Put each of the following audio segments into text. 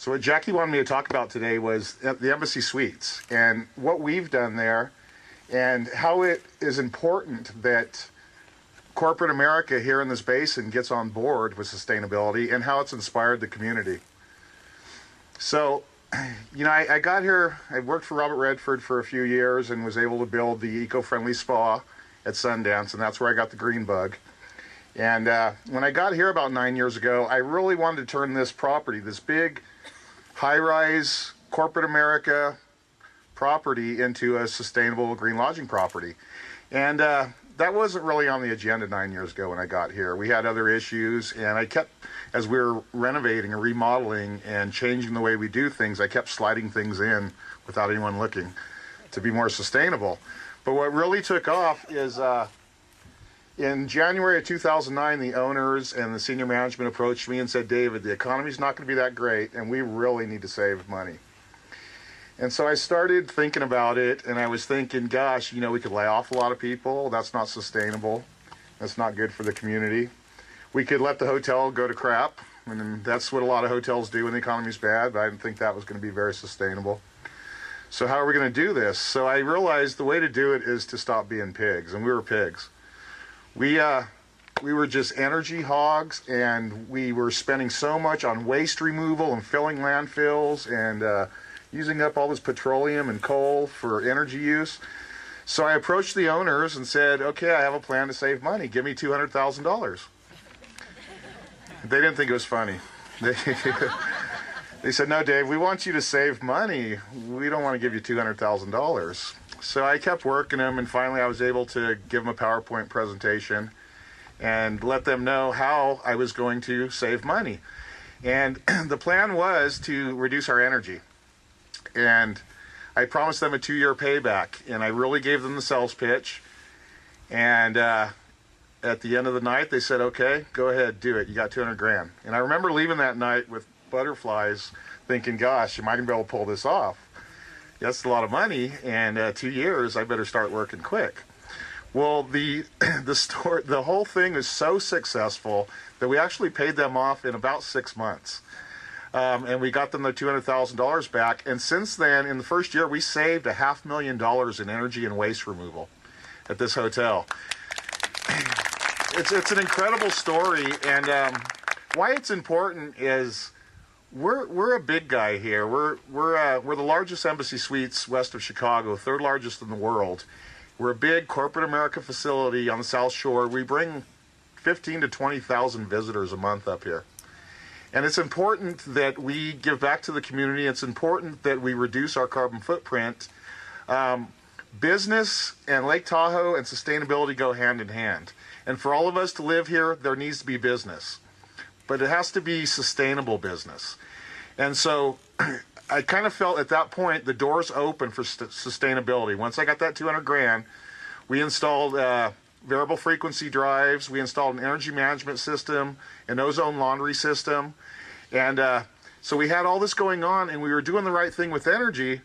So what Jackie wanted me to talk about today was the Embassy Suites and what we've done there and how it is important that corporate America here in this basin gets on board with sustainability and how it's inspired the community. So, I got here, I worked for Robert Redford for a few years and was able to build the eco-friendly spa at Sundance, and that's where I got the green bug. And when I got here about 9 years ago, I really wanted to turn this property, this big high-rise corporate America property, into a sustainable green lodging property. And that wasn't really on the agenda 9 years ago when I got here. We had other issues, and I kept, as we were renovating and remodeling and changing the way we do things, I kept sliding things in without anyone looking to be more sustainable. But what really took off is in January of 2009, the owners and the senior management approached me and said, David, the economy's not going to be that great, and we really need to save money. And so I started thinking about it, and I was thinking, gosh, we could lay off a lot of people. That's not sustainable. That's not good for the community. We could let the hotel go to crap, and that's what a lot of hotels do when the economy's bad, but I didn't think that was going to be very sustainable. So how are we going to do this? So I realized the way to do it is to stop being pigs, and we were pigs. We were just energy hogs, and we were spending so much on waste removal and filling landfills and using up all this petroleum and coal for energy use. So I approached the owners and said, okay, I have a plan to save money. Give me $200,000. They didn't think it was funny. They said, no, Dave, we want you to save money. We don't want to give you $200,000. So I kept working them, and finally I was able to give them a PowerPoint presentation and let them know how I was going to save money. And the plan was to reduce our energy. And I promised them a 2-year payback, and I really gave them the sales pitch. And at the end of the night, they said, okay, go ahead, do it. You got 200 grand. And I remember leaving that night with butterflies thinking, gosh, am I going to be able to pull this off? That's a lot of money, and 2 years, I better start working quick. Well, the whole thing is so successful that we actually paid them off in about 6 months. And we got them their $200,000 back. And since then, in the first year, we saved $500,000 in energy and waste removal at this hotel. It's an incredible story, and why it's important is we're a big guy here. We're the largest Embassy Suites west of Chicago, third largest in the world. We're a big corporate America facility on the South Shore. We bring 15 to 20,000 visitors a month up here. And it's important that we give back to the community. It's important that we reduce our carbon footprint. Business and Lake Tahoe and sustainability go hand in hand. And for all of us to live here, there needs to be business. But it has to be sustainable business. And so I kind of felt at that point the doors open for sustainability. Once I got that 200 grand, we installed variable frequency drives. We installed an energy management system, an ozone laundry system. And so we had all this going on, and we were doing the right thing with energy.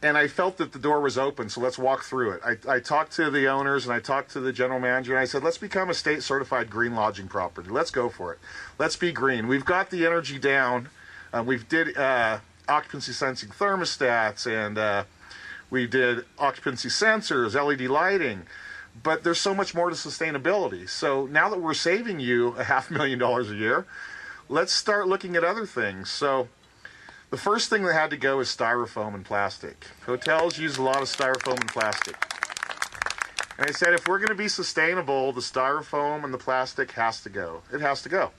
And I felt that the door was open, so let's walk through it. I talked to the owners, and I talked to the general manager, and I said, let's become a state-certified green lodging property. Let's go for it. Let's be green. We've got the energy down. We've did occupancy sensing thermostats, and we did occupancy sensors, LED lighting. But there's so much more to sustainability. So now that we're saving you $500,000 a year, let's start looking at other things. So the first thing that had to go is styrofoam and plastic. Hotels use a lot of styrofoam and plastic. And I said, if we're going to be sustainable, the styrofoam and the plastic has to go. It has to go.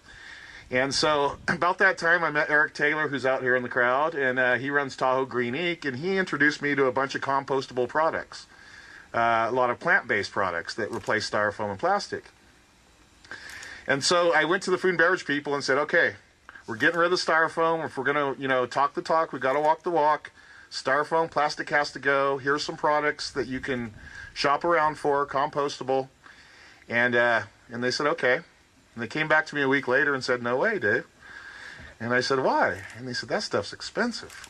And so about that time, I met Eric Taylor, who's out here in the crowd, and he runs Tahoe Green Eek, and he introduced me to a bunch of compostable products, a lot of plant-based products that replace styrofoam and plastic. And so I went to the food and beverage people and said, okay, we're getting rid of the styrofoam. If we're going to, talk the talk, we've got to walk the walk. Styrofoam, plastic has to go. Here's some products that you can shop around for, compostable. And they said, okay. And they came back to me a week later and said, no way, Dave. And I said, why? And they said, that stuff's expensive.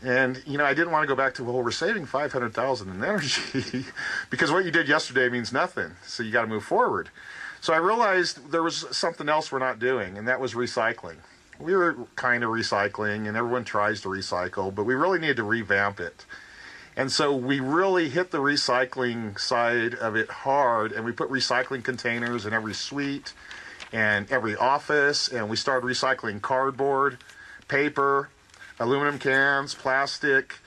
And, I didn't want to go back to, well, we're saving $500,000 in energy because what you did yesterday means nothing. So you got to move forward. So I realized there was something else we're not doing, and that was recycling. we were kind of recycling, and everyone tries to recycle, but we really needed to revamp it. And so we really hit the recycling side of it hard, and we put recycling containers in every suite and every office, and we started recycling cardboard, paper, aluminum cans, plastic,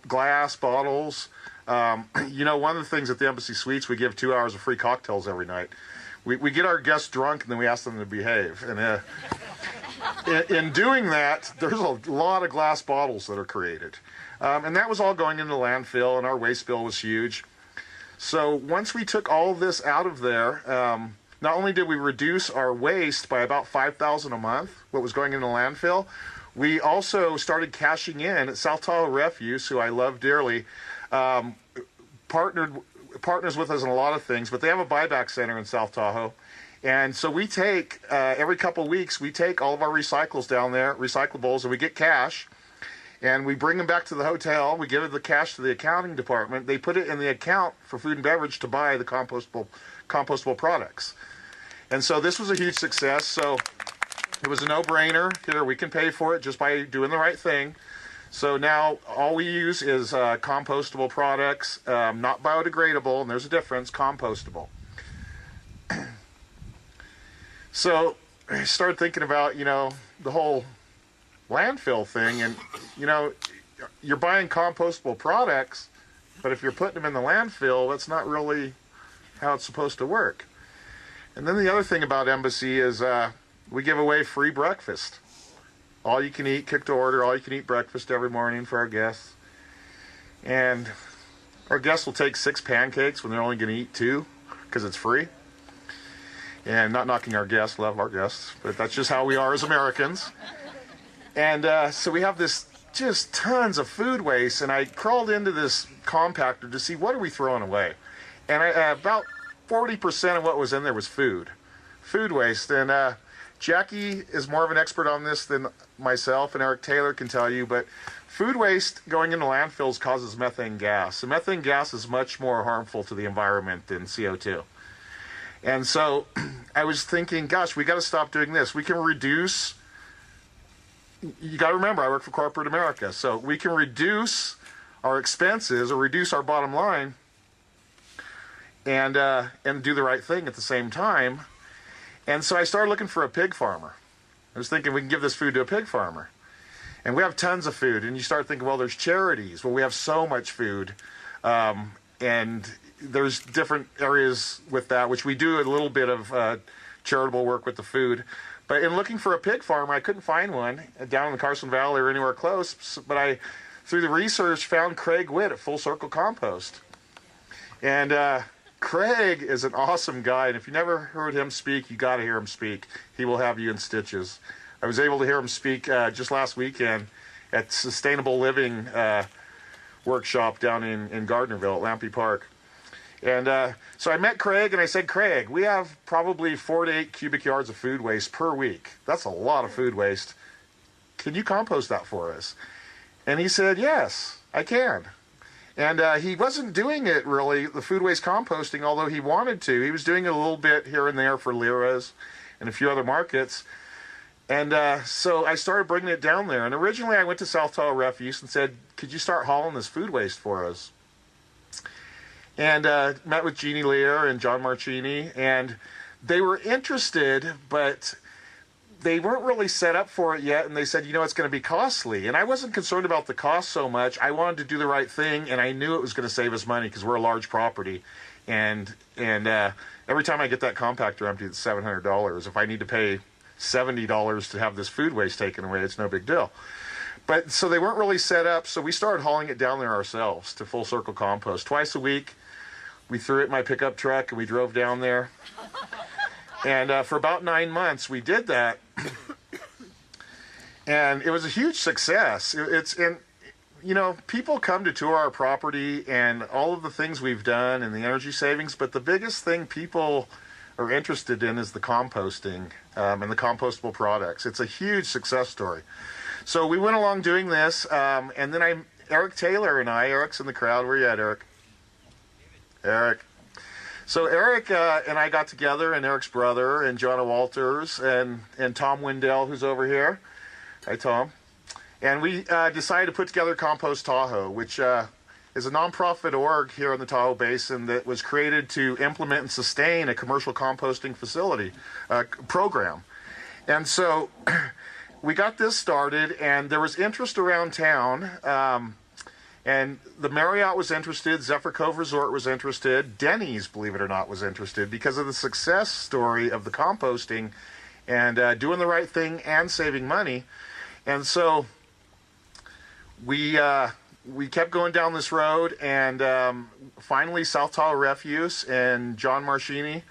glass bottles. You know, one of the things at the Embassy Suites, we give 2 hours of free cocktails every night. We get our guests drunk, and then we ask them to behave. And in doing that, there's a lot of glass bottles that are created. And that was all going into the landfill, and our waste bill was huge. So once we took all of this out of there, not only did we reduce our waste by about $5,000 a month, what was going into the landfill, we also started cashing in at South Tahoe Refuse, who I love dearly, partners with us in a lot of things, but they have a buyback center in South Tahoe. And so we take, every couple of weeks, we take all of our recyclables down there, recyclables, and we get cash, and we bring them back to the hotel. We give the cash to the accounting department. They put it in the account for food and beverage to buy the compostable products. And so this was a huge success. So it was a no-brainer. Here, we can pay for it just by doing the right thing. So now all we use is compostable products, not biodegradable, and there's a difference, compostable. So I started thinking about, you know, the whole landfill thing, and, you know, you're buying compostable products, but if you're putting them in the landfill, that's not really how it's supposed to work. And then the other thing about Embassy is we give away free breakfast. All you can eat, cooked to order, all you can eat breakfast every morning for our guests. And our guests will take 6 pancakes when they're only going to eat 2 because it's free. And not knocking our guests, love our guests, but that's just how we are as Americans. And so we have this just tons of food waste, and I crawled into this compactor to see what are we throwing away. And about 40% of what was in there was food waste. And Jackie is more of an expert on this than myself, and Eric Taylor can tell you, but food waste going into landfills causes methane gas. And methane gas is much more harmful to the environment than CO2. And so I was thinking, gosh, we got to stop doing this. We can reduce, you got to remember, I work for corporate America, so we can reduce our expenses or reduce our bottom line and do the right thing at the same time. And so I started looking for a pig farmer. I was thinking we can give this food to a pig farmer. And we have tons of food. And you start thinking, well, there's charities. Well, we have so much food. And there's different areas with that, which we do a little bit of charitable work with the food. But in looking for a pig farmer, I couldn't find one down in the Carson Valley or anywhere close. But I, through the research, found Craig Witt at Full Circle Compost. And Craig is an awesome guy, and if you never heard him speak, you got to hear him speak. He will have you in stitches. I was able to hear him speak just last weekend at Sustainable Living workshop down in Gardnerville at Lampe Park. And so I met Craig, and I said, Craig, we have probably 4 to 8 cubic yards of food waste per week. That's a lot of food waste. Can you compost that for us? And he said, yes, I can. And he wasn't doing it really, the food waste composting, although he wanted to. He was doing it a little bit here and there for Lyra's and a few other markets. And so I started bringing it down there. And originally I went to South Tahoe Refuse and said, could you start hauling this food waste for us? And met with Jeannie Lear and John Marchini. And they were interested, but they weren't really set up for it yet, and they said, you know, it's going to be costly. And I wasn't concerned about the cost so much. I wanted to do the right thing, and I knew it was going to save us money because we're a large property. And every time I get that compactor empty, it's $700. If I need to pay $70 to have this food waste taken away, it's no big deal. But so they weren't really set up, so we started hauling it down there ourselves to Full Circle Compost. Twice a week, we threw it in my pickup truck, and we drove down there. And for about 9 months, we did that. And it was a huge success. And you know, people come to tour our property and all of the things we've done and the energy savings, but the biggest thing people are interested in is the composting and the compostable products. It's a huge success story. So we went along doing this, and then Eric Taylor and I, Eric's in the crowd. Where you at, Eric? Eric. So Eric and I got together, and Eric's brother, and Joanna Walters, and Tom Windell, who's over here. Hi, Tom. And we decided to put together Compost Tahoe, which is a nonprofit org here in the Tahoe Basin that was created to implement and sustain a commercial composting facility program. And so we got this started, and there was interest around town. And the Marriott was interested, Zephyr Cove Resort was interested, Denny's, believe it or not, was interested because of the success story of the composting and doing the right thing and saving money. And so we kept going down this road, and finally South Tahoe Refuse and John Marchini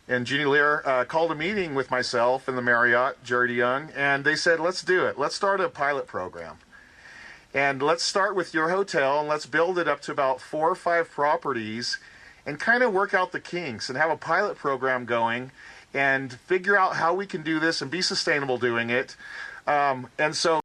and Jeannie Lear called a meeting with myself and the Marriott, Jerry Young, and they said, let's do it. Let's start a pilot program. And let's start with your hotel, and let's build it up to about 4 or 5 properties and kind of work out the kinks and have a pilot program going and figure out how we can do this and be sustainable doing it. And so